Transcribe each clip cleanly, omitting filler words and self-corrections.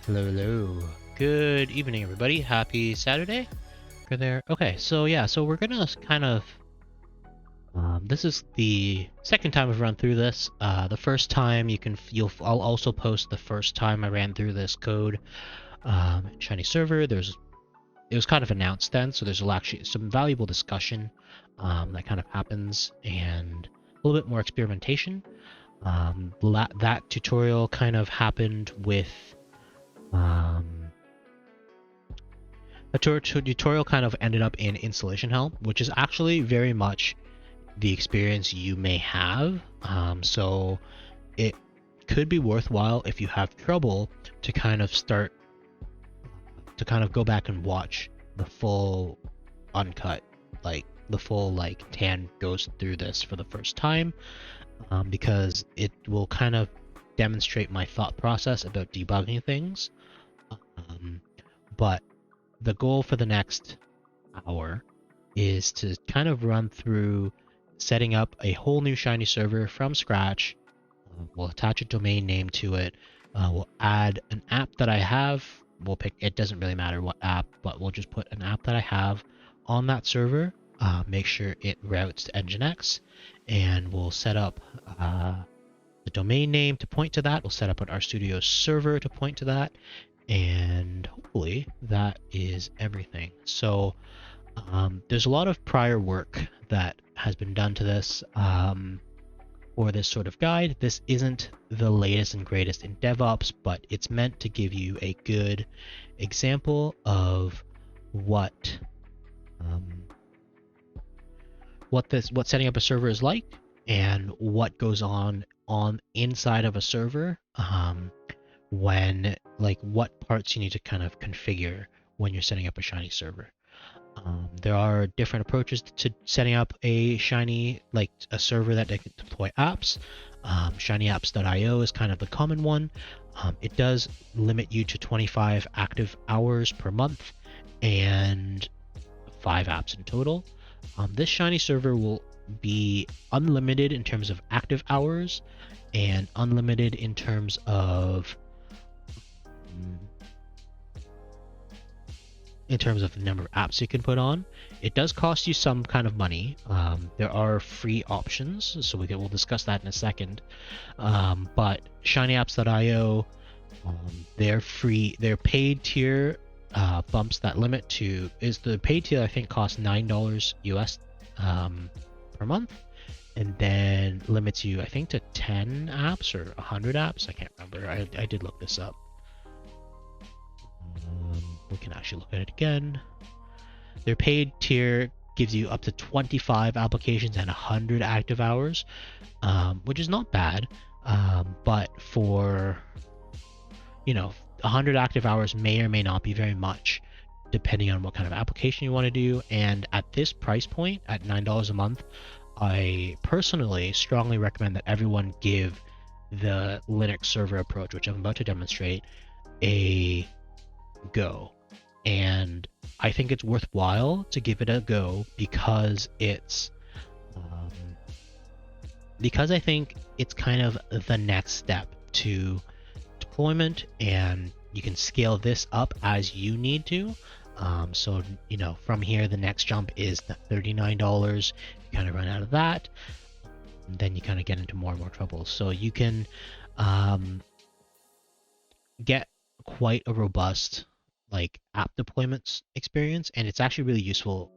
Hello, hello. Good evening, everybody. Happy Saturday. Good there. Okay, so yeah, so we're gonna kind of. This is the second time I've run through this. The first time I'll also post the first time I ran through this code. Shiny server. It was kind of announced then, so there's actually some valuable discussion that kind of happens and a little bit more experimentation. That tutorial kind of happened with. A tutorial kind of ended up in installation help, which is actually very much the experience you may have. So it could be worthwhile if you have trouble to kind of go back and watch the full uncut, like the full Tan goes through this for the first time, because it will kind of demonstrate my thought process about debugging things. But the goal for the next hour is to kind of run through setting up a whole new Shiny server from scratch. We'll attach a domain name to it. We'll add an app that I have. We'll pick, it doesn't really matter what app, but we'll just put an app that I have on that server. Make sure it routes to Nginx, and we'll set up the domain name to point to that. We'll set up an RStudio server to point to that, and hopefully that is everything. So there's a lot of prior work that has been done to this for this sort of guide. This isn't the latest and greatest in DevOps, but it's meant to give you a good example of what setting up a server is like, and what goes on inside of a server, when what parts you need to kind of configure when you're setting up a Shiny server. There are different approaches to setting up a Shiny, a server that can deploy apps. ShinyApps.io is kind of the common one. It does limit you to 25 active hours per month and 5 apps in total. This Shiny server will be unlimited in terms of active hours and unlimited in terms of the number of apps you can put on. It does cost you some kind of money. There are free options, so we'll discuss that in a second. But ShinyApps.io, their paid tier bumps that limit to, is the paid tier I think costs $9 US per month, and then limits you I think to 10 apps or 100 apps. I can't remember. I did look this up. We can actually look at it again. Their paid tier gives you up to 25 applications and 100 active hours, which is not bad. But for 100 active hours may or may not be very much, depending on what kind of application you want to do. And at this price point, at $9 a month, I personally strongly recommend that everyone give the Linux server approach, which I'm about to demonstrate, a go. And I think it's worthwhile to give it a go because I think it's kind of the next step to deployment, and you can scale this up as you need to. So from here the next jump is the $39. You kind of run out of that, and then you kind of get into more and more trouble. So you can get quite a robust app deployments experience, and it's actually really useful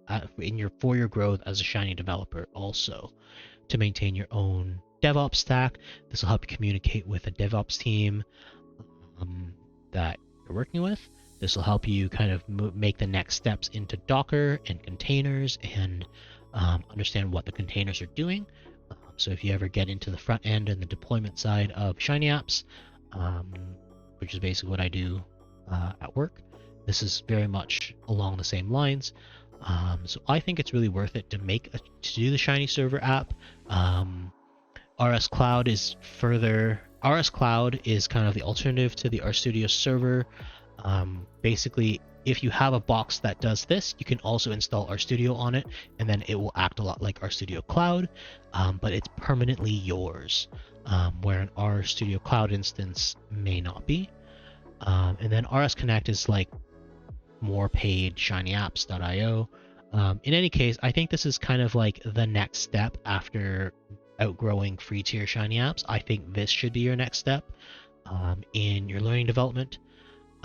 for your growth as a Shiny developer also, to maintain your own DevOps stack. This will help you communicate with a DevOps team that you're working with. This will help you kind of make the next steps into Docker and containers, and understand what the containers are doing. So if you ever get into the front end and the deployment side of Shiny apps, which is basically what I do at work, this is very much along the same lines. So I think it's really worth it to do the Shiny server app. RS Cloud is kind of the alternative to the RStudio server. Basically, if you have a box that does this, you can also install RStudio on it, and then it will act a lot like RStudio Cloud, but it's permanently yours, where an RStudio Cloud instance may not be. And then RS Connect is like more paid shinyapps.io. In any case, I think this is kind of like the next step after outgrowing free tier Shiny apps. I think this should be your next step in your learning development.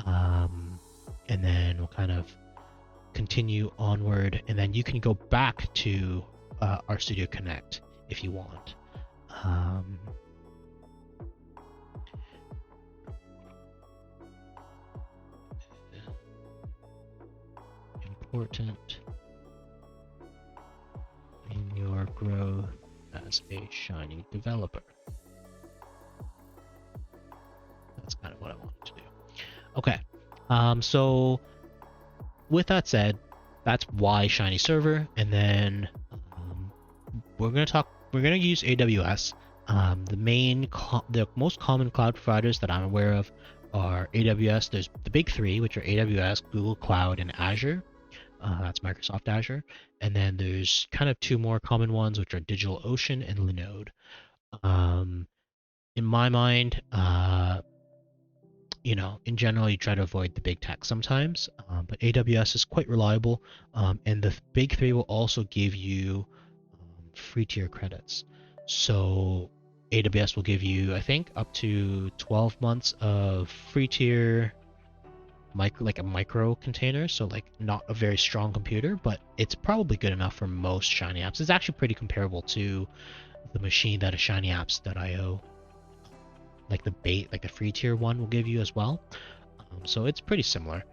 And then we'll kind of continue onward, and then you can go back to RStudio Connect if you want. Important in your growth as a Shiny developer. That's kind of what I wanted to do. Okay, so with that said, that's why Shiny Server, and then we're gonna use AWS. The most common cloud providers that I'm aware of are AWS. There's the big three, which are AWS, Google Cloud, and Azure. That's Microsoft Azure. And then there's kind of two more common ones, which are DigitalOcean and Linode. In my mind, in general, you try to avoid the big tech sometimes, but AWS is quite reliable, and the big three will also give you free tier credits. So AWS will give you, I think, up to 12 months of free tier a micro container, so like not a very strong computer, but it's probably good enough for most Shiny apps. It's actually pretty comparable to the machine that a shinyapps.io, like the free tier one, will give you as well. So it's pretty similar.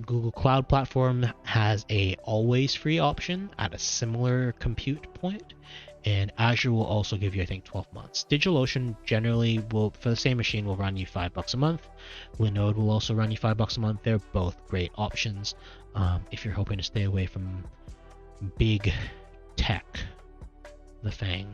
Google Cloud Platform has a always free option at a similar compute point, and Azure will also give you, I think, 12 months. DigitalOcean generally will, for the same machine, will run you $5 a month. Linode will also run you $5 a month. They're both great options if you're hoping to stay away from big tech, the FANG.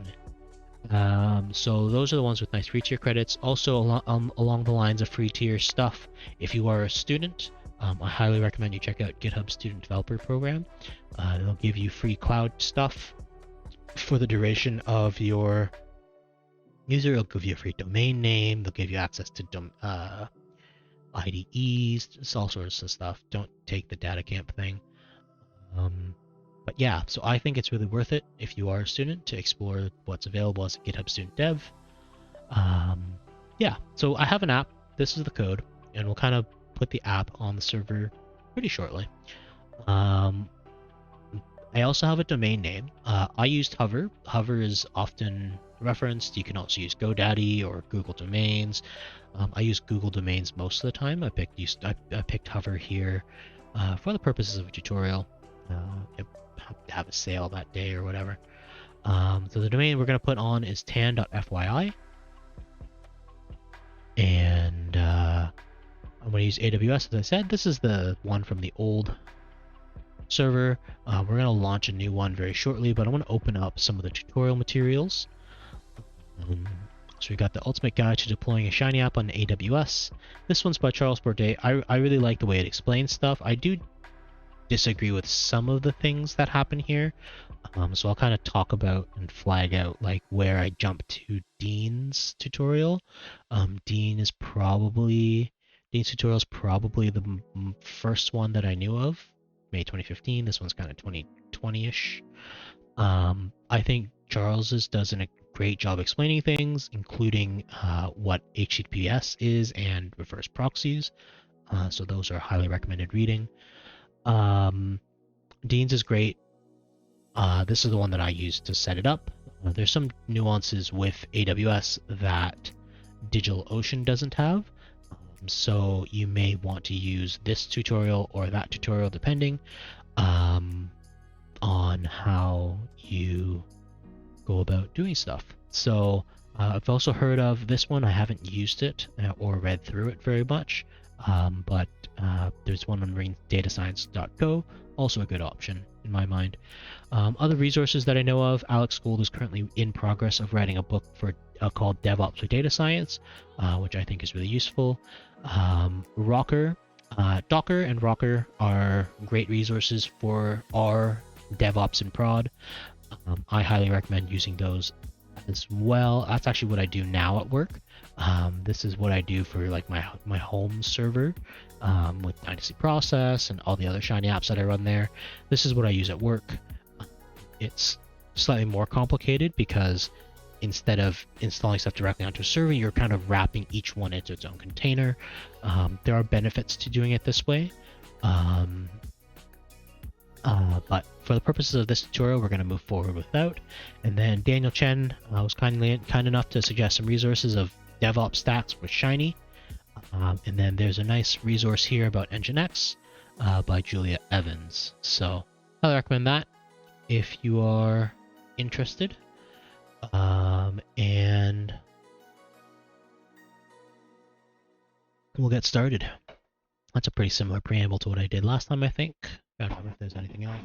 So those are the ones with nice free tier credits. Also along the lines of free tier stuff, if you are a student, I highly recommend you check out GitHub Student Developer Program. They'll give you free cloud stuff for the duration of your user. They'll give you a free domain name. They'll give you access to IDEs, just all sorts of stuff. Don't take the data camp thing. But yeah, so I think it's really worth it if you are a student to explore what's available as a GitHub student dev. Yeah, so I have an app. This is the code, and we'll kind of put the app on the server pretty shortly. I also have a domain name. I used Hover. Hover is often referenced. You can also use GoDaddy or Google Domains. I use Google Domains most of the time. I picked Hover here for the purposes of a tutorial. Have a sale that day or whatever. So the domain we're going to put on is tan.fyi. And I'm going to use AWS, as I said. This is the one from the old server. We're going to launch a new one very shortly, but I want to open up some of the tutorial materials. So we got the ultimate guide to deploying a Shiny app on AWS. This one's by Charles Bourdet. I really like the way it explains stuff. I do disagree with some of the things that happen here. So I'll kind of talk about and flag out like where I jump to Dean's tutorial. Dean's tutorial is probably the first one that I knew of, May 2015. This one's kind of 2020-ish. I think Charles's does a great job explaining things, including what HTTPS is and reverse proxies. So those are highly recommended reading. Dean's is great. This is the one that I used to set it up. There's some nuances with AWS that DigitalOcean doesn't have. So you may want to use this tutorial or that tutorial depending on how you go about doing stuff. So I've also heard of this one. I haven't used it or read through it very much, but there's one on marine-datascience.co, also a good option in my mind. Other resources that I know of, Alex Gould is currently in progress of writing a book called DevOps for Data Science, which I think is really useful. Docker and Rocker are great resources for our DevOps and prod. I highly recommend using those as well. That's actually what I do now at work. This is what I do for like my home server with Dynasty Process and all the other Shiny apps that I run there. This is what I use at work. It's slightly more complicated because instead of installing stuff directly onto a server, you're kind of wrapping each one into its own container. There are benefits to doing it this way. But for the purposes of this tutorial, we're going to move forward without. And then Daniel Chen was kind enough to suggest some resources of DevOps stacks with Shiny. And then there's a nice resource here about Nginx by Julia Evans. So I'll recommend that if you are interested. And we'll get started. That's a pretty similar preamble to what I did last time, I think. I don't remember if there's anything else.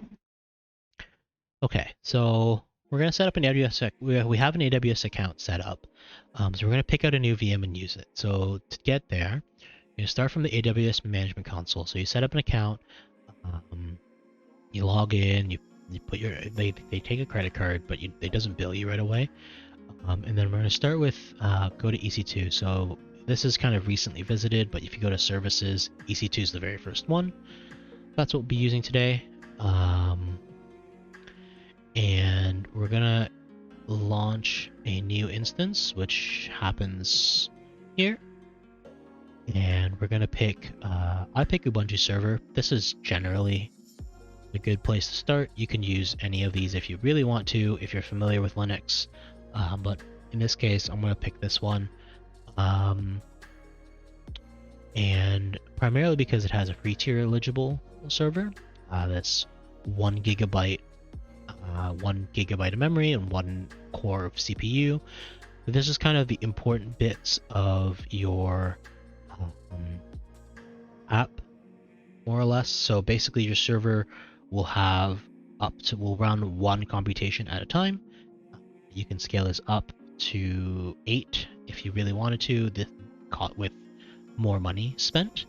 Okay, so we're going to set up an AWS. We have an AWS account set up. So we're going to pick out a new VM and use it. So to get there, you start from the AWS Management Console. So you set up an account. You log in. You put your. They take a credit card, but it doesn't bill you right away. And then we're going to start with go to EC2. So this is kind of recently visited, but if you go to services, EC2 is the very first one. That's what we'll be using today. And we're gonna launch a new instance, which happens here. And we're gonna pick, I pick Ubuntu Server. This is generally a good place to start. You can use any of these if you really want to, if you're familiar with Linux. But in this case, I'm gonna pick this one. And primarily because it has a free tier eligible server. That's 1 gigabyte, 1 gigabyte of memory and 1 core of CPU. This is kind of the important bits of your app, more or less. So basically, your server will have will run 1 computation at a time. You can scale this up to 8 if you really wanted to, with more money spent.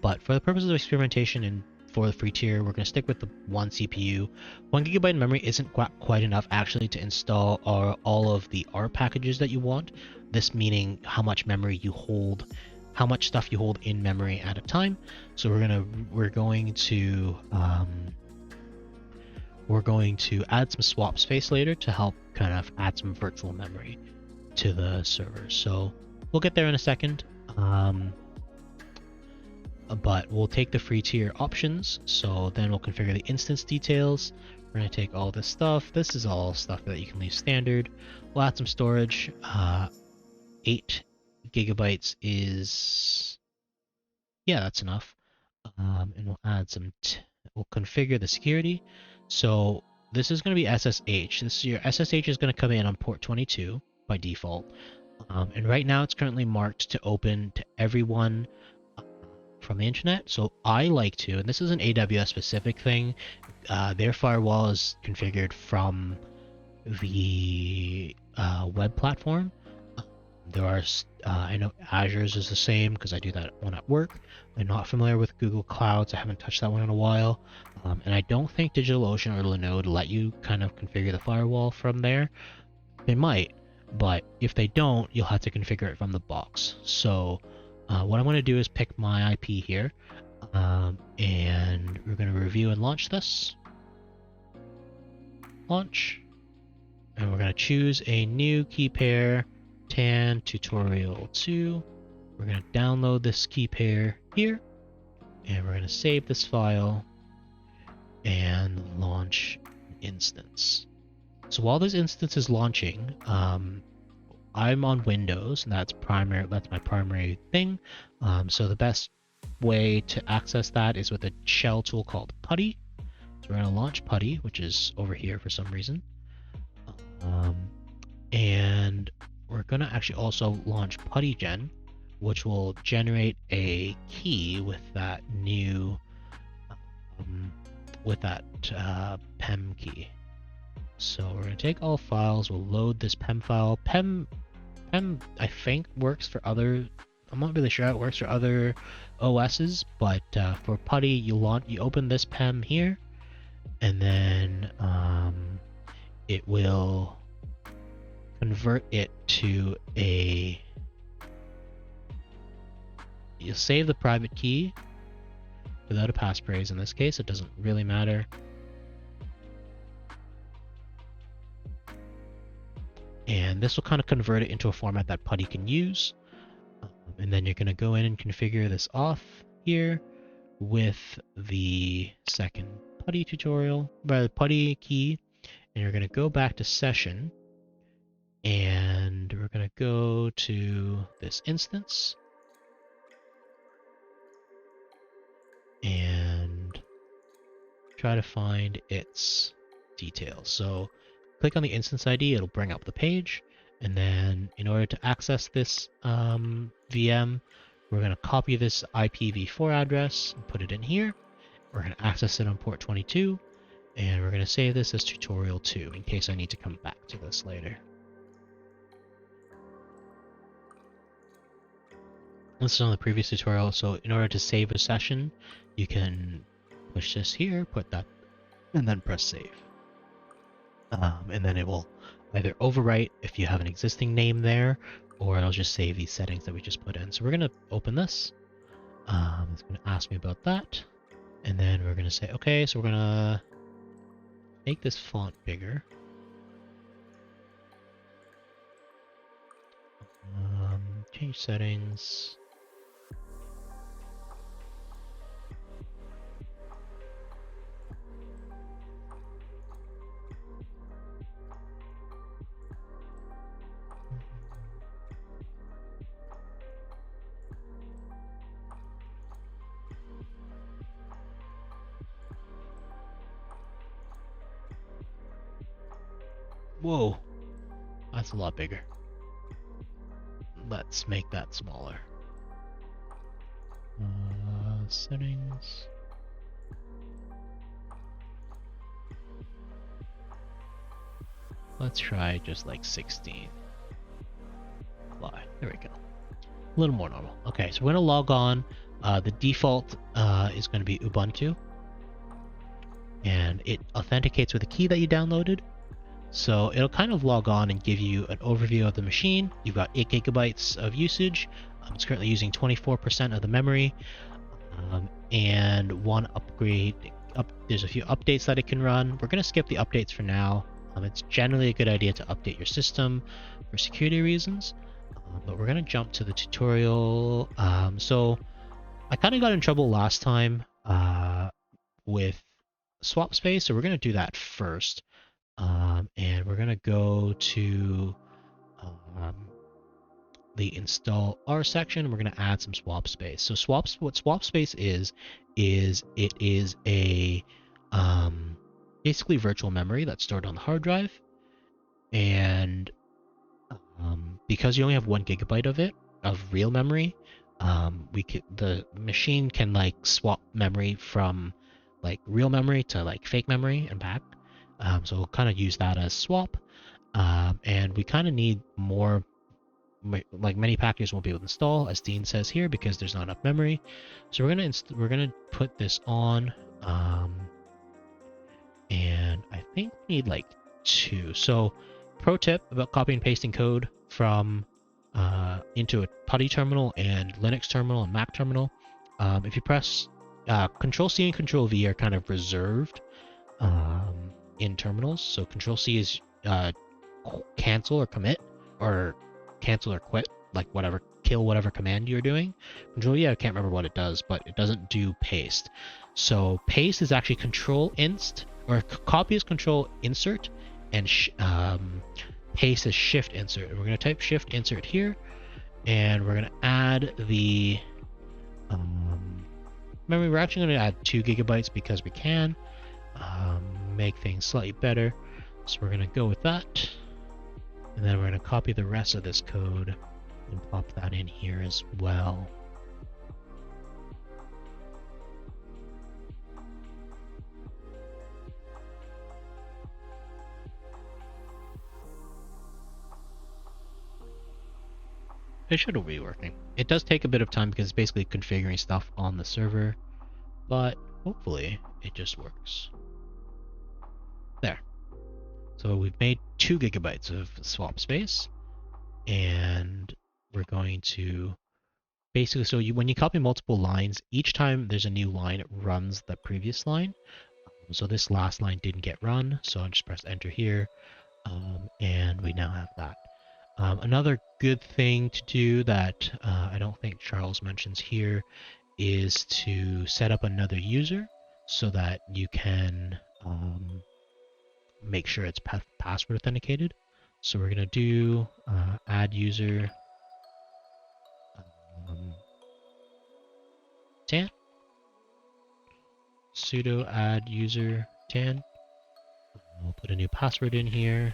But for the purposes of experimentation and for the free tier, we're going to stick with the 1 CPU. 1 gigabyte of memory isn't quite enough actually to install all of the R packages that you want. This meaning how much memory you hold, how much stuff you hold in memory at a time. So we're going to add some swap space later to help kind of add some virtual memory to the server. So we'll get there in a second. But we'll take the free tier options, so then we'll configure the instance details. We're going to take all this stuff. This is all stuff that you can leave standard. We'll add some storage. 8 gigabytes is, yeah, that's enough. And we'll add some, we'll configure the security. So this is going to be SSH. Your SSH is going to come in on port 22 by default. And right now it's currently marked to open to everyone from the internet. So I like to, and this is an AWS specific thing, their firewall is configured from the web platform. There are, I know Azure's is the same because I do that one at work. I'm not familiar with Google Clouds. I haven't touched that one in a while. And I don't think DigitalOcean or Linode let you kind of configure the firewall from there. They might, but if they don't, you'll have to configure it from the box. So what I'm going to do is pick my IP here, and we're going to review and launch this. Launch. And we're going to choose a new key pair, TAN tutorial 2. We're going to download this key pair here, and we're going to save this file and launch an instance. So while this instance is launching, I'm on Windows, and that's my primary thing. So the best way to access that is with a shell tool called Putty. So we're going to launch Putty, which is over here for some reason. And we're going to actually also launch PuttyGen, which will generate a key with that new, PEM key. So we're going to take all files, we'll load this PEM file. PEM I think works for other, I'm not really sure how it works for other OSs, but for Putty, you open this PEM here, and then it will convert it to a you'll save the private key without a passphrase. In this case, it doesn't really matter. And this will kind of convert it into a format that PuTTY can use. And then you're going to go in and configure this off here with the second PuTTY tutorial, by the PuTTY key. And you're going to go back to session. And we're going to go to this instance. And try to find its details. So click on the instance ID, it'll bring up the page. And then in order to access this VM, we're going to copy this IPv4 address and put it in here. We're going to access it on port 22. And we're going to save this as tutorial 2 in case I need to come back to this later. This is on the previous tutorial, so in order to save a session, you can push this here, put that, and then press save. And then it will either overwrite if you have an existing name there, or it'll just save these settings that we just put in. So we're going to open this. It's going to ask me about that. And then we're going to say, okay, so we're going to make this font bigger. Change settings. Whoa, that's a lot bigger. Let's make that smaller. Settings. Let's try just like 16. Apply. There we go. A little more normal. Okay, so we're going to log on. The default is going to be Ubuntu. And it authenticates with a key that you downloaded. So it'll kind of log on and give you an overview of the machine. You've got 8 gigabytes of usage. It's currently using 24% of the memory. And one upgrade. There's a few updates that it can run. We're going to skip the updates for now. It's generally a good idea to update your system for security reasons. But we're going to jump to the tutorial. So I kind of got in trouble last time with swap space. So we're going to do that first. And we're going to go to the install R section. We're going to add some swap space. So what swap space is it is a basically virtual memory that's stored on the hard drive. And because you only have 1 gigabyte of it, of real memory, the machine can like swap memory from like real memory to like fake memory and back. So we'll kind of use that as swap. And we kind of need more, like many packages won't be able to install, as Dean says here, because there's not enough memory. So we're gonna put this on, and I think we need like 2. So pro tip about copy and pasting code from into a PuTTY terminal and Linux terminal and Mac terminal. If you press Control C and Control V are kind of reserved in terminals. So Control C is cancel or commit, or cancel or quit, like whatever, kill whatever command you're doing. Control V, I can't remember what it does, but it doesn't do paste. So paste is actually Control Inst, or copy is Control Insert, and paste is Shift Insert. And we're going to type Shift Insert here, and we're going to add the memory. We're actually going to add 2 gigabytes because we can make things slightly better. So we're going to go with that, and then we're going to copy the rest of this code and plop that in here as well. It should be working. It does take a bit of time because it's basically configuring stuff on the server, but hopefully it just works. There. So we've made 2 gigabytes of swap space, and we're going to basically, so when you copy multiple lines, each time there's a new line, it runs the previous line. So this last line didn't get run, so I just press enter here, and we now have that. Another good thing to do that I don't think Charles mentions here is to set up another user so that you can make sure it's password authenticated. So we're going to do add user Tan, sudo add user Tan. We'll put a new password in here.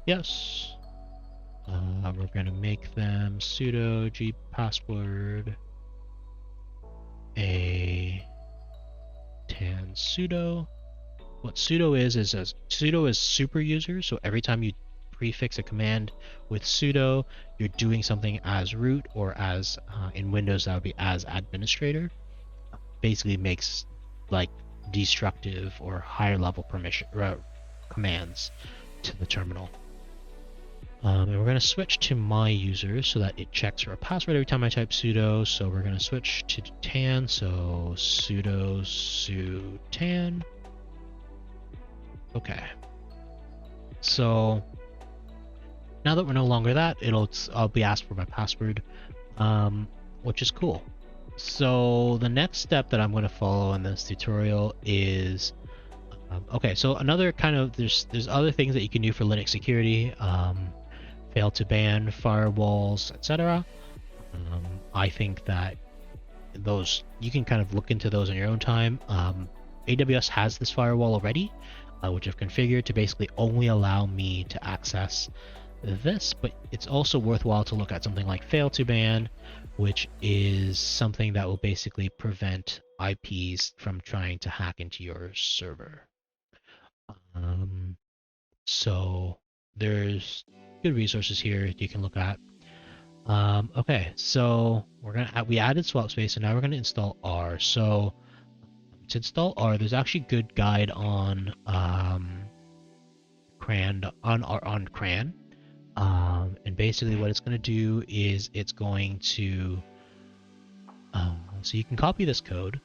Yes. We're going to make them sudo g password a tan sudo. What sudo is a sudo is super user, so every time you prefix a command with sudo, you're doing something as root, or as in Windows that would be as administrator. Basically makes like destructive or higher level permission commands to the terminal. And we're going to switch to my user so that it checks for a password every time I type sudo. So we're going to switch to tan, so sudo su tan. Okay. So now that we're no longer that, I'll be asked for my password, which is cool. So the next step that I'm going to follow in this tutorial is okay. So another kind of there's other things that you can do for Linux security, fail to ban, firewalls, etc. I think that those you can kind of look into those on your own time. AWS has this firewall already, which I've configured to basically only allow me to access this, but it's also worthwhile to look at something like fail to ban, which is something that will basically prevent IPs from trying to hack into your server. So there's good resources here you can look at. Okay, so we added swap space, and now we're gonna install R. So to install R, there's actually good guide on CRAN on CRAN. And basically what it's going to do is it's going to so you can copy this code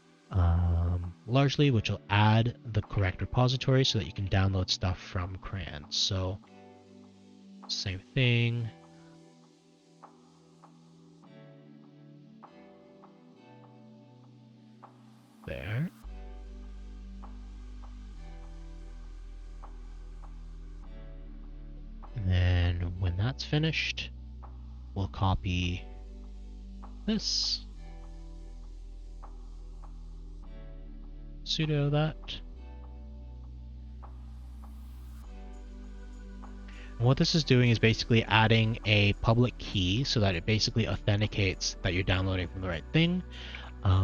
largely, which will add the correct repository so that you can download stuff from CRAN. So same thing. There. And then when that's finished, we'll copy this, sudo that. And what this is doing is basically adding a public key so that it basically authenticates that you're downloading from the right thing.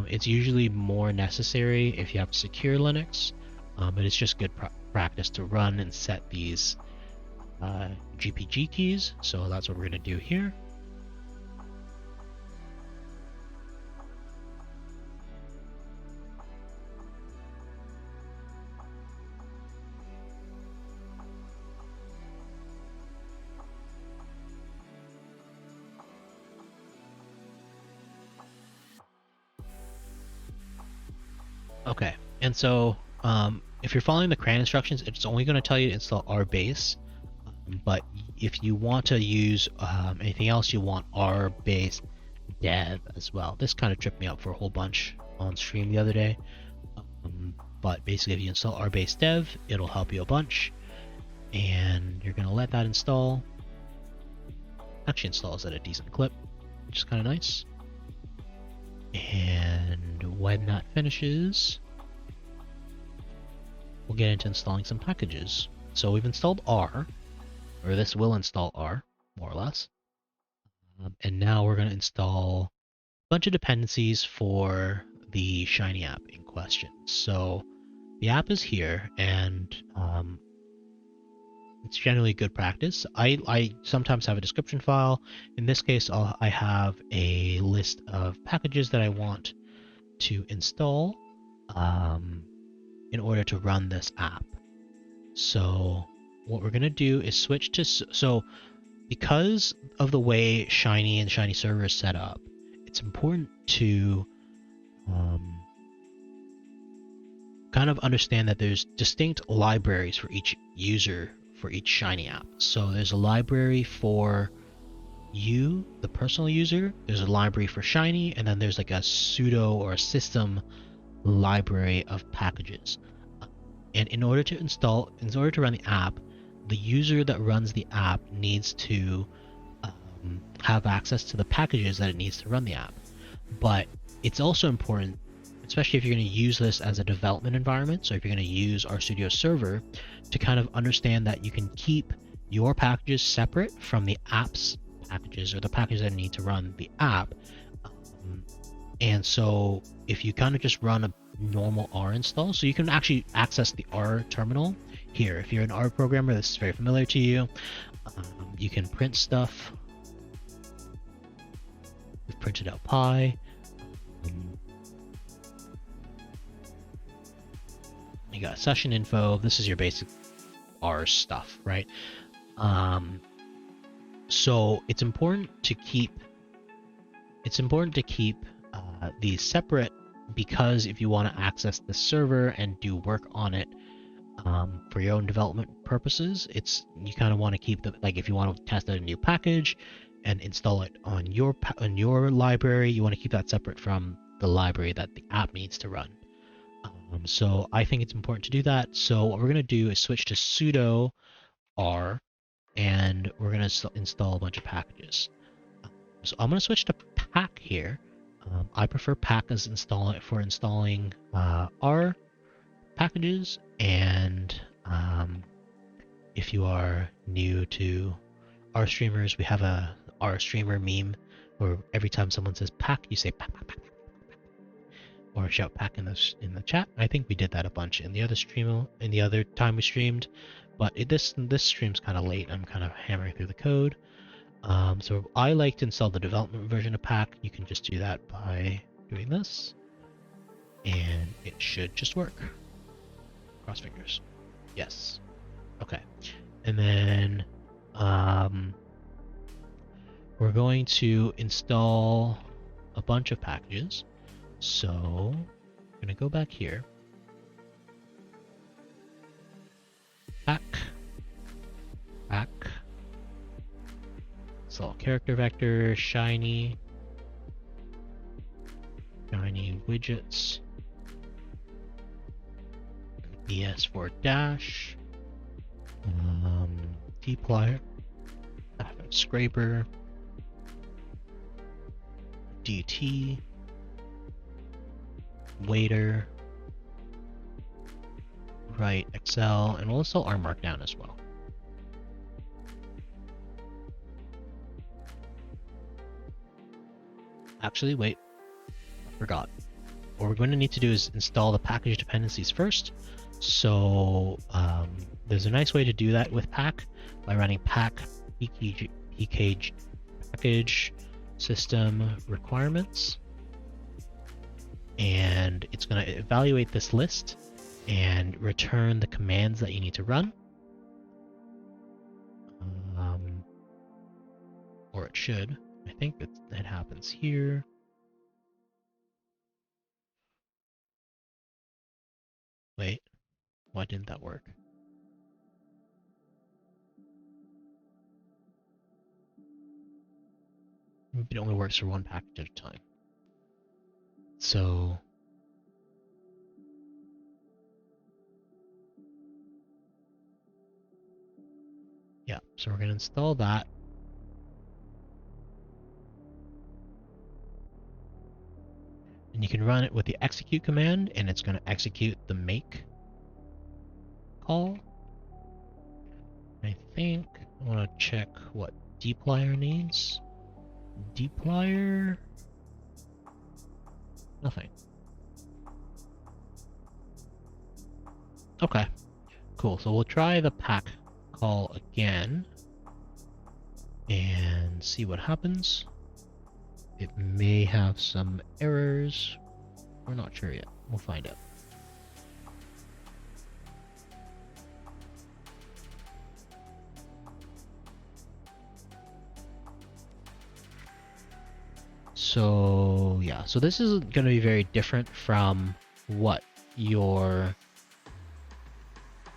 It's usually more necessary if you have secure Linux, but it's just good practice to run and set these GPG keys. So that's what we're going to do here. Okay, and so if you're following the CRAN instructions, it's only going to tell you to install rbase. But if you want to use anything else, you want rbase dev as well. This kind of tripped me up for a whole bunch on stream the other day. But basically, if you install rbase dev, it'll help you a bunch. And you're going to let that install. Actually installs at a decent clip, which is kind of nice. And when that finishes, we'll get into installing some packages. So we've installed R, or this will install R, more or less. And now we're going to install a bunch of dependencies for the Shiny app in question. So the app is here, and it's generally good practice. I sometimes have a description file. In this case, I have a list of packages that I want to install in order to run this app. So what we're gonna do is switch to so because of the way Shiny and Shiny Server is set up, it's important to kind of understand that there's distinct libraries for each user for each Shiny app. So there's a library for you, the personal user, there's a library for Shiny, and then there's like a pseudo or a system library of packages. And in order to run the app, the user that runs the app needs to have access to the packages that it needs to run the app. But it's also important, especially if you're going to use this as a development environment, so if you're going to use RStudio Server, to kind of understand that you can keep your packages separate from the app's packages or the packages that need to run the app. And so if you kind of just run a normal R install, so you can actually access the R terminal here. If you're an R programmer, this is very familiar to you. You can print stuff. We've printed out Pi. You got session info. This is your basic R stuff, right? So it's important to keep these separate, because if you want to access the server and do work on it for your own development purposes, you kind of want to keep like if you want to test out a new package and install it on your library, you want to keep that separate from the library that the app needs to run. So I think it's important to do that. So what we're going to do is switch to sudo R, and we're going to install a bunch of packages. So I'm going to switch to pack here. I prefer pack as installing R packages, and if you are new to R streamers, we have a R streamer meme where every time someone says pack, you say pack, pack, pack, or shout pack in the chat. I think we did that a bunch in the other time we streamed, but this stream's kind of late. I'm kind of hammering through the code. So I like to install the development version of pack. You can just do that by doing this, and it should just work. Cross fingers. Yes. Okay. And then we're going to install a bunch of packages. So I'm going to go back here. Pack. Install character vector, shiny widgets, ES4 dash, dplyr, scraper, DT, waiter, write Excel, and we'll install R Markdown as well. Actually, wait, I forgot. What we're going to need to do is install the package dependencies first. So there's a nice way to do that with pack by running pack pkg package system requirements, and it's going to evaluate this list and return the commands that you need to run. Or it should. I think it happens here. Wait, why didn't that work? It only works for one package at a time. So yeah, so we're going to install that. And you can run it with the execute command, and it's going to execute the make call. I think I want to check what dplyr needs. Dplyr, nothing. Okay, cool. So we'll try the pack call again and see what happens. It may have some errors. We're not sure yet. We'll find out. So yeah, so this is going to be very different from what you're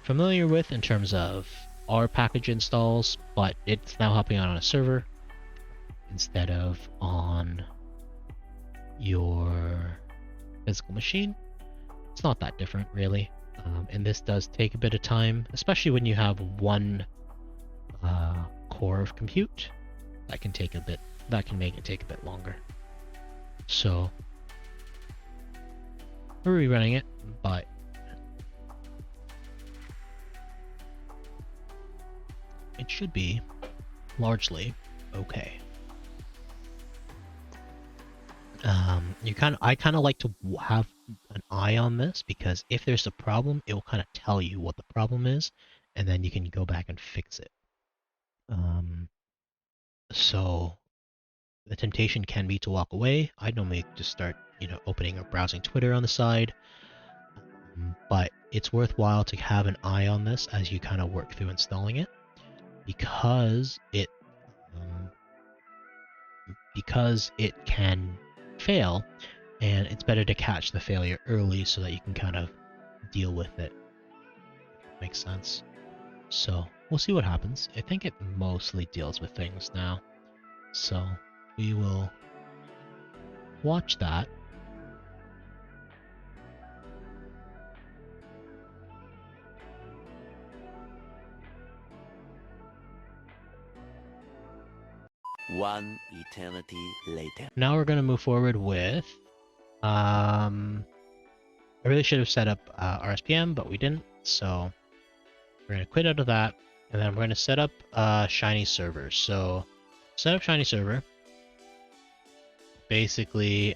familiar with in terms of our package installs, but it's now hopping on a server instead of on your physical machine. It's not that different, really. And this does take a bit of time, especially when you have one core of compute. That can make it take a bit longer. So we're rerunning it, but it should be largely okay. I kind of like to have an eye on this, because if there's a problem, it will kind of tell you what the problem is, and then you can go back and fix it. So the temptation can be to walk away. I normally just start, opening or browsing Twitter on the side. But it's worthwhile to have an eye on this as you kind of work through installing it, because it can fail, and it's better to catch the failure early so that you can kind of deal with it. Makes sense. So we'll see what happens. I think it mostly deals with things now, so we will watch that. One eternity later. Now we're going to move forward with I really should have set up RSPM, but we didn't, so we're going to quit out of that, and then we're going to set up Shiny Server. So set up Shiny Server. Basically,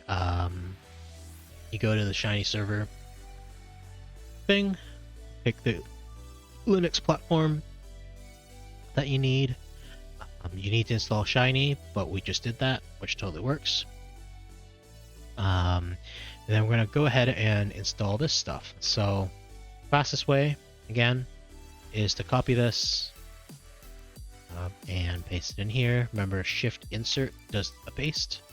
you go to the Shiny Server thing, pick the Linux platform that you need. You need to install Shiny, but we just did that, which totally works. And then we're going to go ahead and install this stuff. So fastest way, again, is to copy this and paste it in here. Remember, Shift Insert does a paste.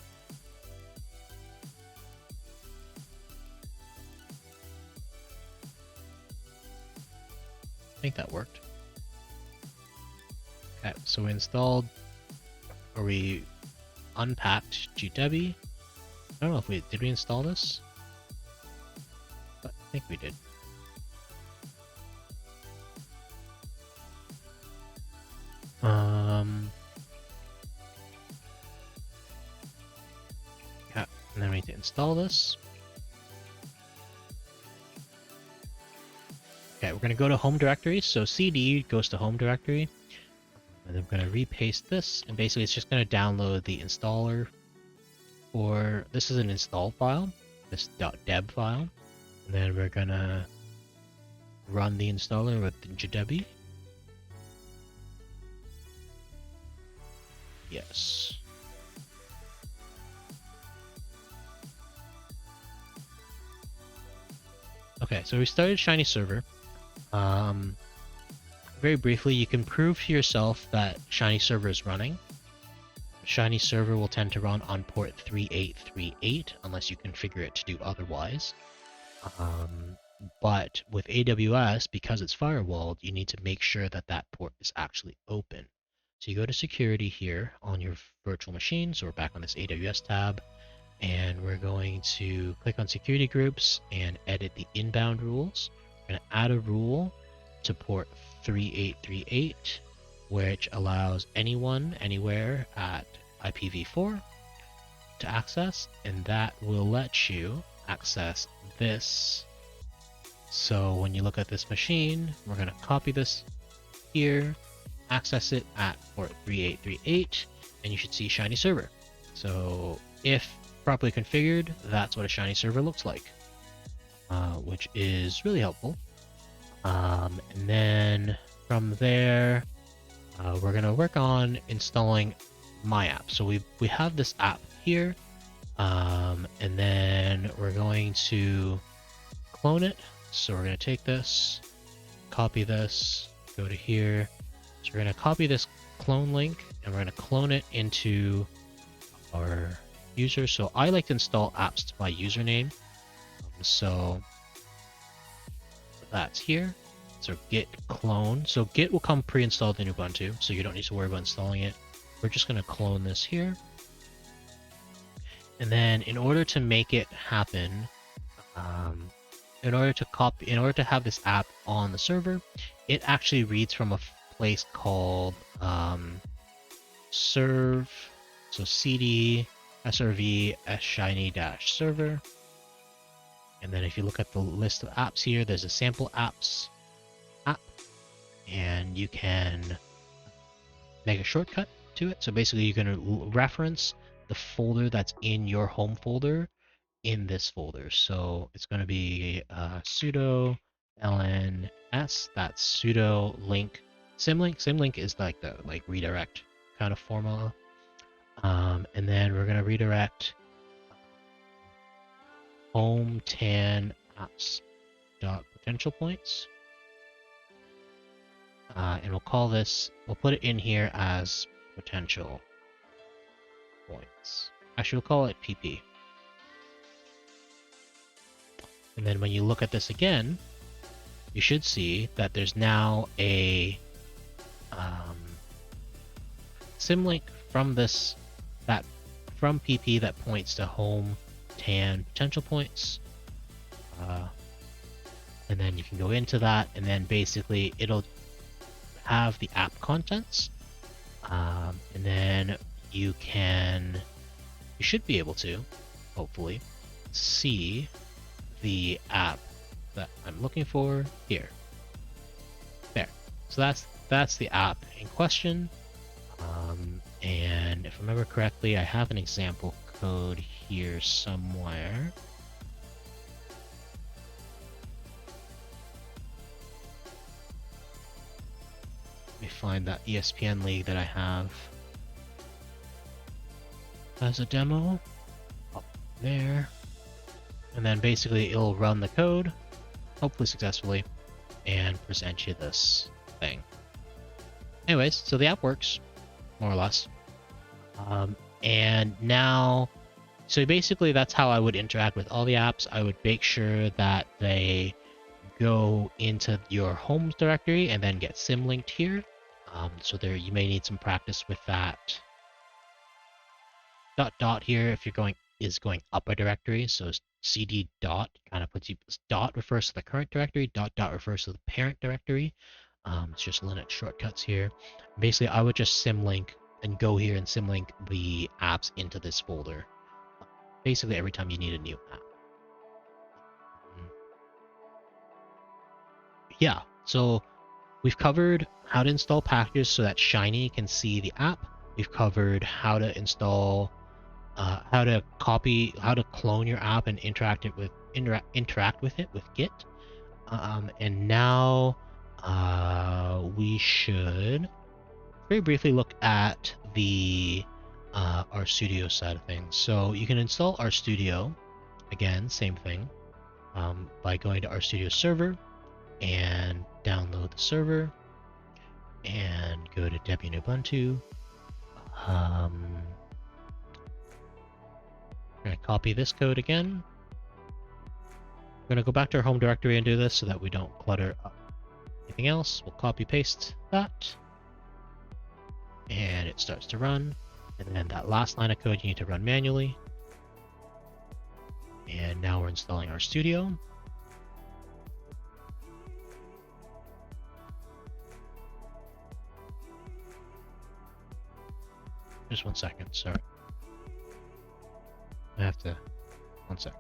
I think that worked. Okay, so we installed, or we unpacked GW. I don't know if did we install this? But I think we did. Yeah, and then we need to install this. Okay, we're gonna go to home directory, so CD goes to home directory. And then we're going to repaste this, and basically it's just going to download the installer for, this is an install file, this .deb file, and then we're going to run the installer with GW. Yes. Okay, so we started Shiny Server. Very briefly, you can prove to yourself that Shiny Server is running. Shiny Server will tend to run on port 3838 unless you configure it to do otherwise. But with AWS, because it's firewalled, you need to make sure that that port is actually open. So you go to security here on your virtual machine. So we're back on this AWS tab, and we're going to click on security groups and edit the inbound rules. We're going to add a rule to port 3838, which allows anyone, anywhere at IPv4 to access, and that will let you access this. So when you look at this machine, we're going to copy this here, access it at port 3838, and you should see Shiny Server. So if properly configured, that's what a Shiny Server looks like, which is really helpful. And then from there, we're going to work on installing my app. So we have this app here, and then we're going to clone it. So we're going to take this, copy this, go to here. So we're going to copy this clone link, and we're going to clone it into our user. So I like to install apps to my username. So that's here. So git clone. So git will come pre-installed in Ubuntu, so you don't need to worry about installing it. We're just going to clone this here. And then in order to make it happen, in order to have this app on the server, it actually reads from a place called serve. So cd srv shiny-server. And then if you look at the list of apps here, there's a sample apps app, and you can make a shortcut to it. So basically you're going to reference the folder that's in your home folder in this folder. So it's going to be sudo lns, that's sudo link symlink. Symlink is like the redirect kind of formula. And then we're going to redirect home tan apps dot potential points. And we'll put it in here as potential points. Actually, we'll call it PP. And then when you look at this again, you should see that there's now a symlink from from PP that points to home tan potential points. And then you can go into that, and then basically it'll have the app contents, and then you should be able to hopefully see the app that I'm looking for here. There. So that's the app in question. And if I remember correctly, I have an example code here somewhere. Let me find that ESPN league that I have as a demo up there. And then basically it'll run the code, hopefully successfully, and present you this thing. Anyways, so the app works, more or less. And now, so basically that's how I would interact with all the apps. I would make sure that they go into your home directory and then get symlinked here. So there, you may need some practice with that. Dot here if you're going up a directory. So cd dot kind of puts you, dot refers to the current directory, dot refers to the parent directory. It's just Linux shortcuts here. Basically, I would just symlink and go here and symlink the apps into this folder. Basically, every time you need a new app. Yeah, so we've covered how to install packages so that Shiny can see the app. We've covered how to install, how to clone your app and interact with it with Git. And now we should very briefly look at the RStudio side of things. So you can install RStudio, again, same thing, by going to RStudio Server and download the server and go to Debian Ubuntu. I'm going to copy this code again. We're going to go back to our home directory and do this so that we don't clutter up anything else. We'll copy paste that, and it starts to run. And then that last line of code you need to run manually. And now we're installing RStudio. Just 1 second, sorry. I have to, 1 sec.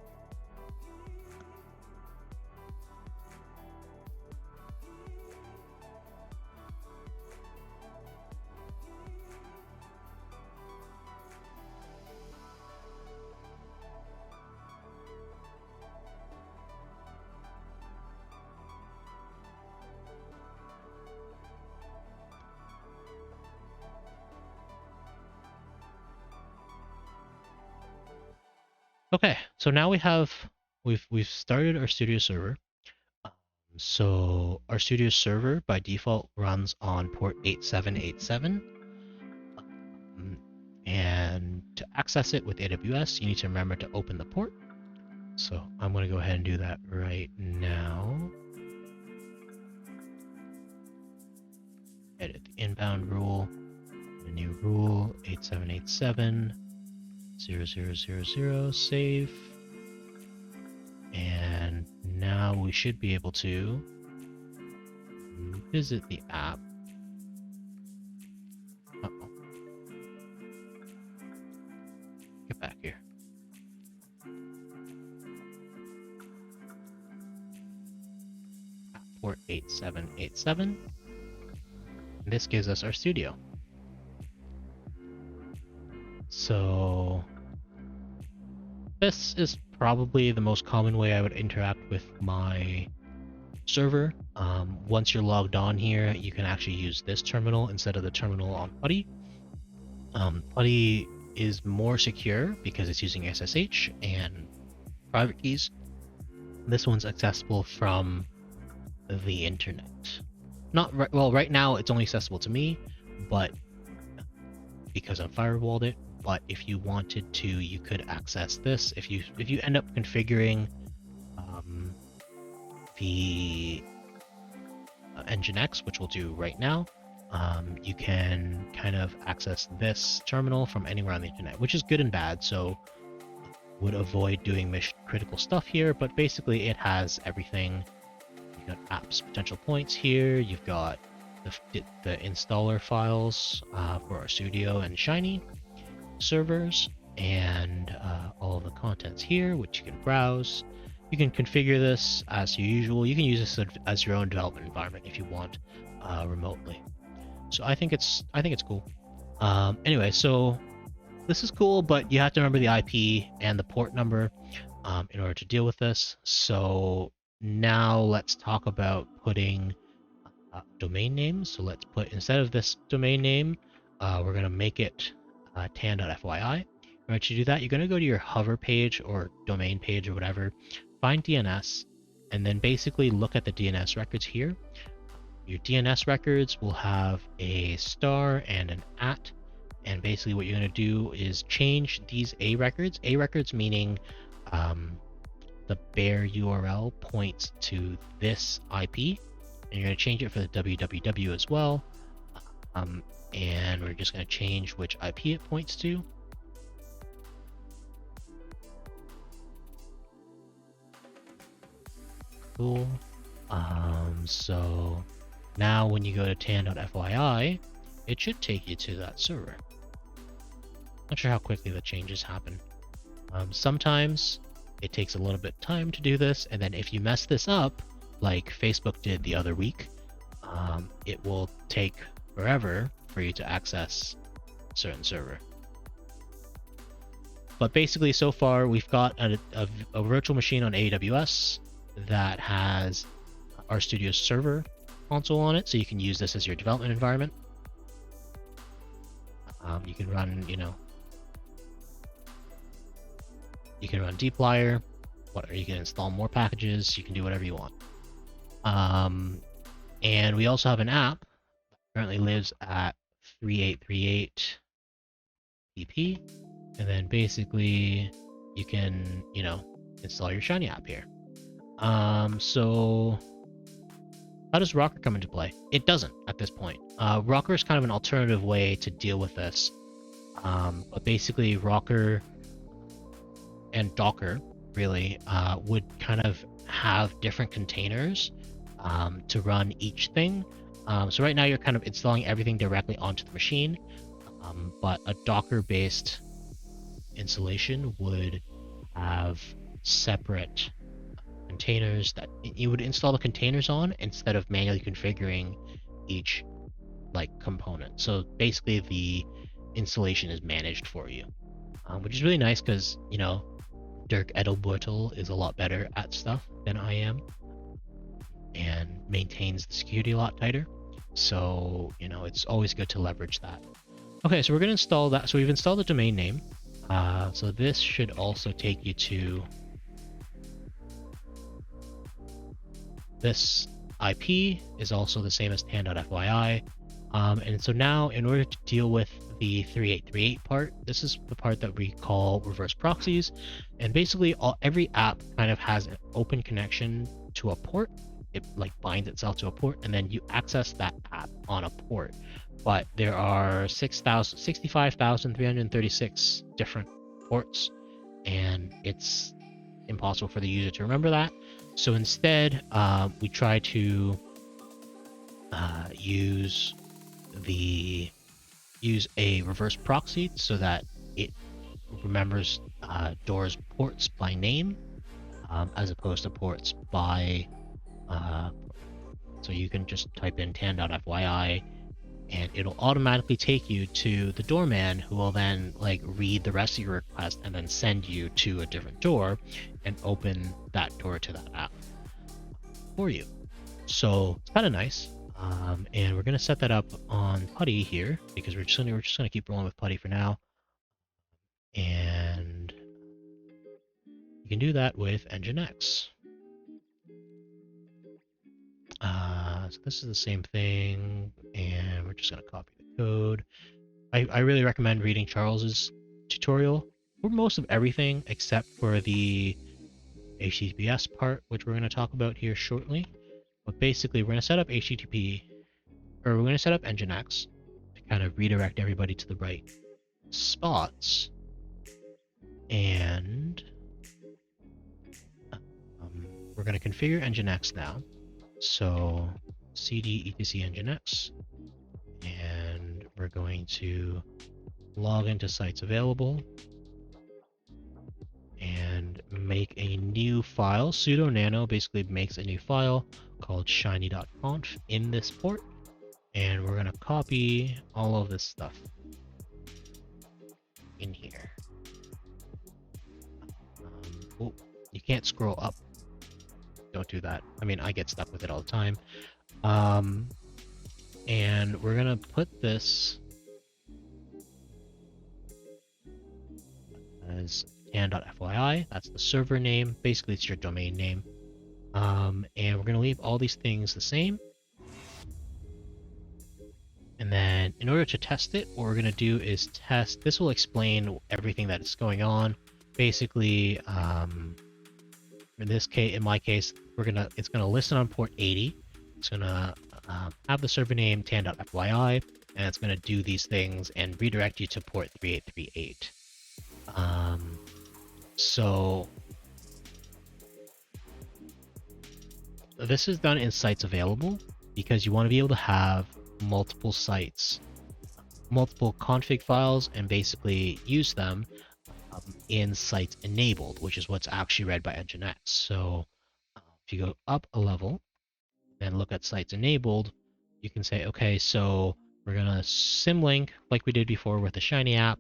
Okay, so now we've started RStudio Server. So RStudio Server by default runs on port 8787. And to access it with AWS, you need to remember to open the port. So I'm going to go ahead and do that right now. Edit the inbound rule. A new rule 8787.0000, save. And now we should be able to visit the app. Uh-oh. Get back here. App port 8787. And this gives us RStudio. So this is probably the most common way I would interact with my server. Once you're logged on here, you can actually use this terminal instead of the terminal on PuTTY. PuTTY is more secure because it's using SSH and private keys. This one's accessible from the internet. Right now it's only accessible to me, but because I'm firewalled it. But if you wanted to, you could access this. If you end up configuring the Nginx, which we'll do right now, you can kind of access this terminal from anywhere on the internet, which is good and bad. So would avoid doing mission critical stuff here, but basically it has everything. You've got apps potential points here. You've got the installer files for RStudio and Shiny servers, and all of the contents here, which you can browse. You can configure this as usual. You can use this as your own development environment if you want remotely. So I think it's cool. Anyway, so this is cool, but you have to remember the IP and the port number in order to deal with this. So now let's talk about putting domain names. So let's put, instead of this domain name, we're going to make it tan.fyi. In order to do that, you're going to go to your hover page or domain page or whatever, find DNS, and then basically look at the DNS records here. Your DNS records will have a star and an @ and basically what you're going to do is change these A records. A records meaning the bare URL points to this IP, and you're going to change it for the www as well. And we're just going to change which IP it points to. Cool. So now when you go to tan.fyi, it should take you to that server. Not sure how quickly the changes happen. Sometimes it takes a little bit of time to do this, and then if you mess this up, like Facebook did the other week, it will take forever for you to access a certain server. But basically, so far we've got a virtual machine on AWS that has RStudio Server console on it, so you can use this as your development environment. You can run, you can run dplyr, or you can install more packages. You can do whatever you want. And we also have an app that currently lives at 3838 TP, and then basically you can, install your Shiny app here. So how does Rocker come into play? It doesn't at this point. Rocker is kind of an alternative way to deal with this. But basically Rocker and Docker really would kind of have different containers to run each thing. So right now you're kind of installing everything directly onto the machine, but a Docker-based installation would have separate containers that you would install the containers on instead of manually configuring each component. So basically the installation is managed for you, which is really nice because Dirk Edelbeutel is a lot better at stuff than I am and maintains the security a lot tighter. So it's always good to leverage that. Okay, so we're going to install that. So we've installed the domain name. So this should also take you to this IP is also the same as tan.fyi. And so now in order to deal with the 3838 part. This is the part that we call reverse proxies, and basically every app kind of has an open connection to a port. It like binds itself to a port, and then you access that app on a port. But there are 65,336 different ports, and it's impossible for the user to remember that. So instead, we try to use a reverse proxy so that it remembers doors ports by name, as opposed to ports by so you can just type in tan.fyi and it'll automatically take you to the doorman, who will then like read the rest of your request and then send you to a different door and open that door to that app for you. So it's kind of nice. And we're gonna set that up on Putty here because we're just gonna keep rolling with Putty for now. And you can do that with Nginx. So this is the same thing, and we're just gonna copy the code. I really recommend reading Charles's tutorial for most of everything except for the HTTPS part, which we're gonna talk about here shortly. But basically, we're gonna set up HTTP, or we're gonna set up Nginx to kind of redirect everybody to the right spots, and we're gonna configure Nginx now. So cd etc Nginx, and we're going to log into sites available and make a new file. Sudo nano basically makes a new file called shiny.conf in this port, and we're going to copy all of this stuff in here. Oh, you can't scroll up. Don't do that. I mean, I get stuck with it all the time. And we're gonna put this as tan.fyi. That's the server name. Basically, it's your domain name. And we're gonna leave all these things the same. And then in order to test it, what we're gonna do is test. This will explain everything that is going on. Basically, in this case, in my case, it's gonna listen on port 80. It's gonna have the server name tan.fyi, and it's gonna do these things and redirect you to port 3838. So this is done in sites available because you want to be able to have multiple sites, multiple config files, and basically use them in sites enabled, which is what's actually read by Nginx. So if you go up a level and look at sites enabled, you can say, okay, so we're gonna symlink like we did before with the Shiny app,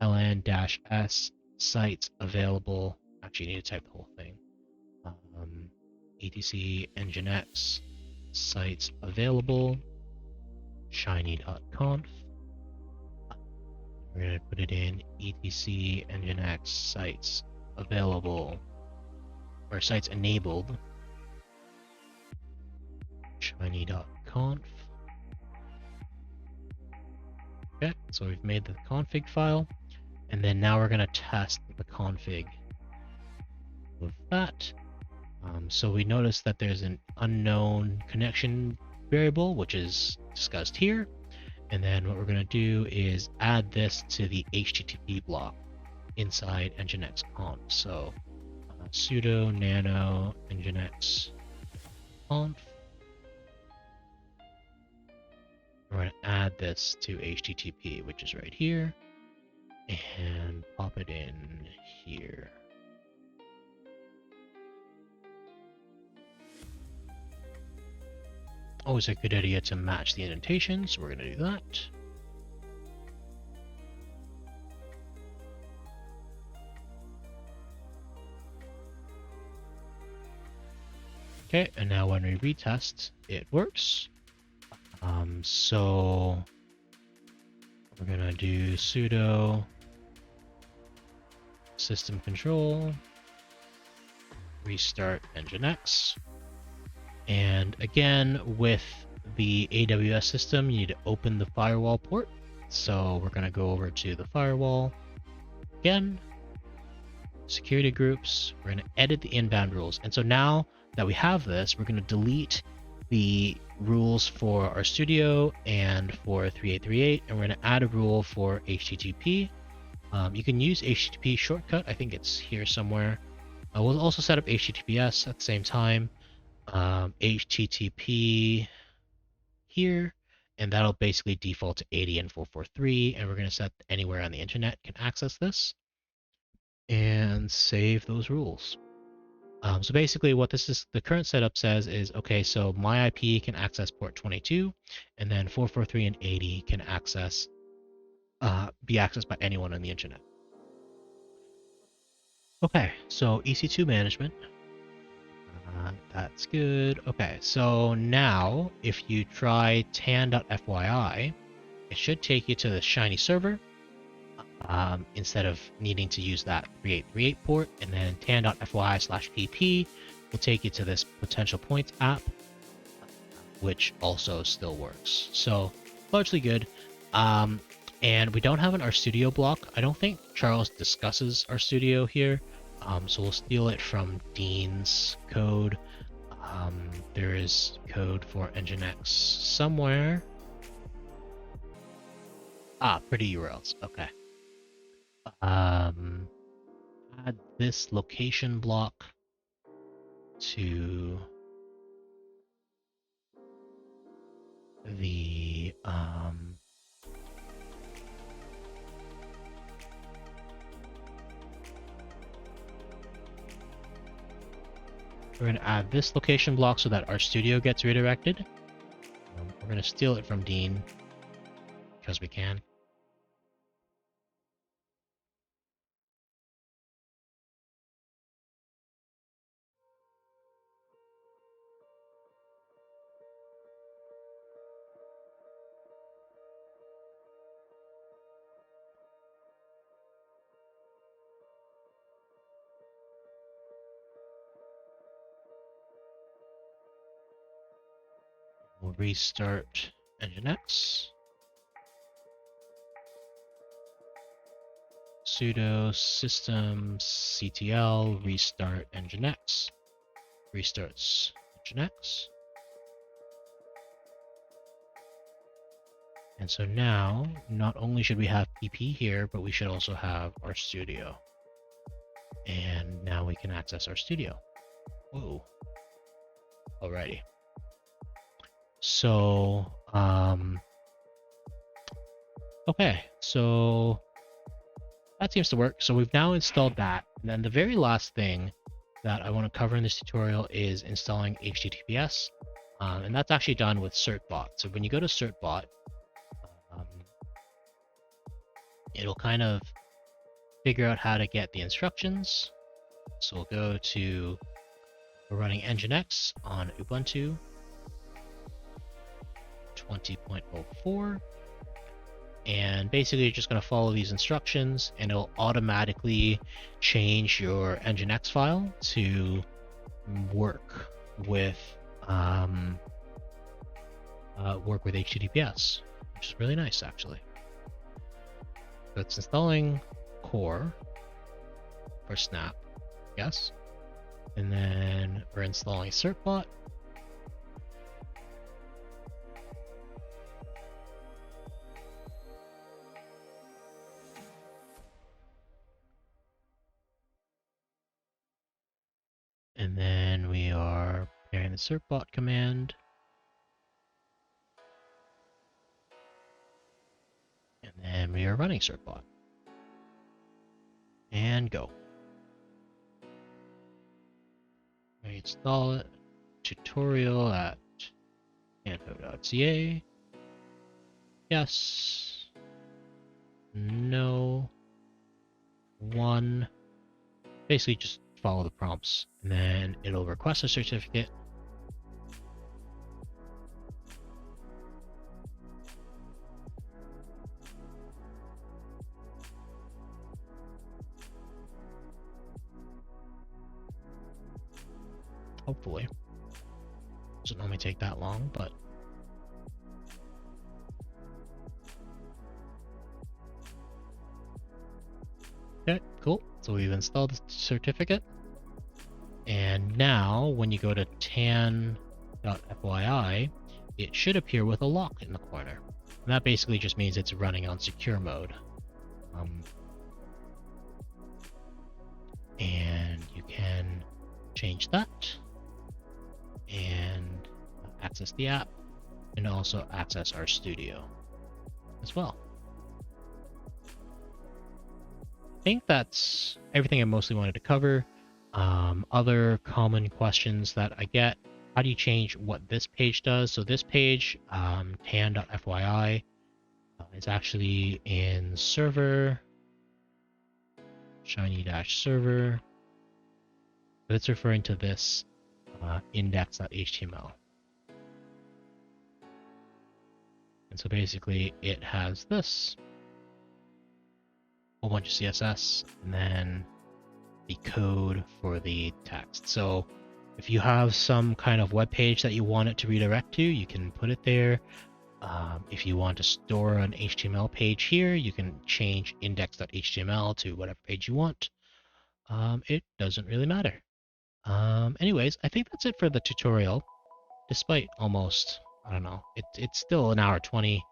ln-s sites available. Actually, you need to type the whole thing. etc nginx sites available shiny.conf. We're going to put it in etc nginx sites available, or sites enabled shiny.conf. Okay, so we've made the config file, and then now we're going to test the config of that. So we notice that there's an unknown connection variable, which is discussed here. And then what we're going to do is add this to the HTTP block inside Nginx conf. So sudo nano Nginx conf. We're going to add this to HTTP, which is right here, and pop it in here. Always a good idea to match the indentation, so we're going to do that. Okay, and now when we retest, it works. So we're going to do sudo system control, restart Nginx. And again, with the AWS system, you need to open the firewall port. So we're going to go over to the firewall again, security groups. We're going to edit the inbound rules. And so now that we have this, we're going to delete the rules for RStudio and for 3838, and we're going to add a rule for HTTP. You can use HTTP shortcut. I think it's here somewhere. We'll also set up HTTPS at the same time. HTTP here, and that'll basically default to 80 and 443, and we're going to set anywhere on the internet can access this and save those rules. So basically what the current setup says is, okay, so my IP can access port 22, and then 443 and 80 can be accessed by anyone on the internet. Okay, so EC2 management. That's good. Okay, so now if you try tan.fyi, it should take you to the Shiny server instead of needing to use that 3838 port, and then tan.fyi/pp will take you to this potential points app, which also still works. So largely good. And we don't have an RStudio block. I don't think Charles discusses RStudio here. So we'll steal it from Dean's code. There is code for Nginx somewhere. Pretty URLs. Okay. Add this location block to the we're going to add this location block so that RStudio gets redirected. We're going to steal it from Dean because we can. We'll restart Nginx. Sudo systemctl restart Nginx. Restarts Nginx. And so now, not only should we have pp here, but we should also have RStudio. And now we can access RStudio. Whoa. Alrighty. So, okay, so that seems to work. So we've now installed that. And then the very last thing that I want to cover in this tutorial is installing HTTPS. And that's actually done with certbot. So when you go to certbot, it'll kind of figure out how to get the instructions. So we'll go to, we're running Nginx on Ubuntu 20.04, and basically you're just going to follow these instructions and it'll automatically change your Nginx file to work with HTTPS, which is really nice actually. So it's installing core for snap, yes, and then we're installing certbot. And then we are preparing the certbot command. And then we are running certbot. And go. We install it. Tutorial at info.ca. Yes. No. One. Basically just follow the prompts, and then it'll request a certificate. Hopefully. Doesn't normally take that long, but Okay, cool. So we've installed the certificate. And now when you go to tan.fyi, it should appear with a lock in the corner. And that basically just means it's running on secure mode. And you can change that and access the app and also access RStudio as well. I think that's everything I mostly wanted to cover. Other common questions that I get: how do you change what this page does? So this page, tan.fyi, is actually in server, shiny-server. But it's referring to this index.html. And so basically it has this whole bunch of CSS and then the code for the text. So if you have some kind of web page that you want it to redirect to, you can put it there. If you want to store an HTML page here, you can change index.html to whatever page you want. It doesn't really matter. Anyways, I think that's it for the tutorial. Despite almost, I don't know, it's still an hour 20.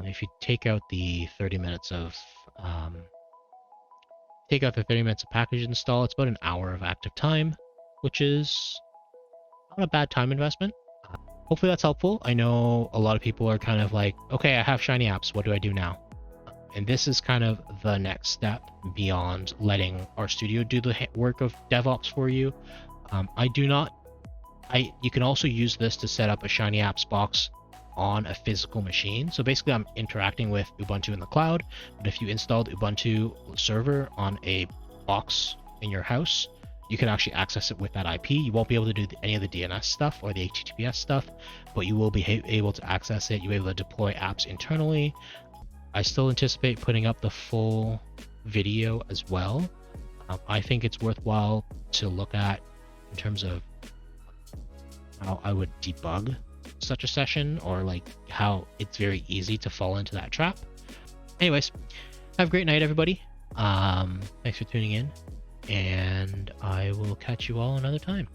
If you take out the 30 minutes of package install, it's about an hour of active time, which is not a bad time investment. Hopefully that's helpful. I know a lot of people are kind of like, okay, I have Shiny apps, what do I do now? And this is kind of the next step beyond letting RStudio do the work of DevOps for you. You can also use this to set up a Shiny Apps box on a physical machine. So basically I'm interacting with Ubuntu in the cloud, but if you installed Ubuntu server on a box in your house, you can actually access it with that IP. You won't be able to do any of the DNS stuff or the HTTPS stuff, but you will be able to access it. You'll be able to deploy apps internally. I still anticipate putting up the full video as well. I think it's worthwhile to look at in terms of how I would debug such a session, or like how it's very easy to fall into that trap. Anyways, have a great night, everybody. Thanks for tuning in, and I will catch you all another time.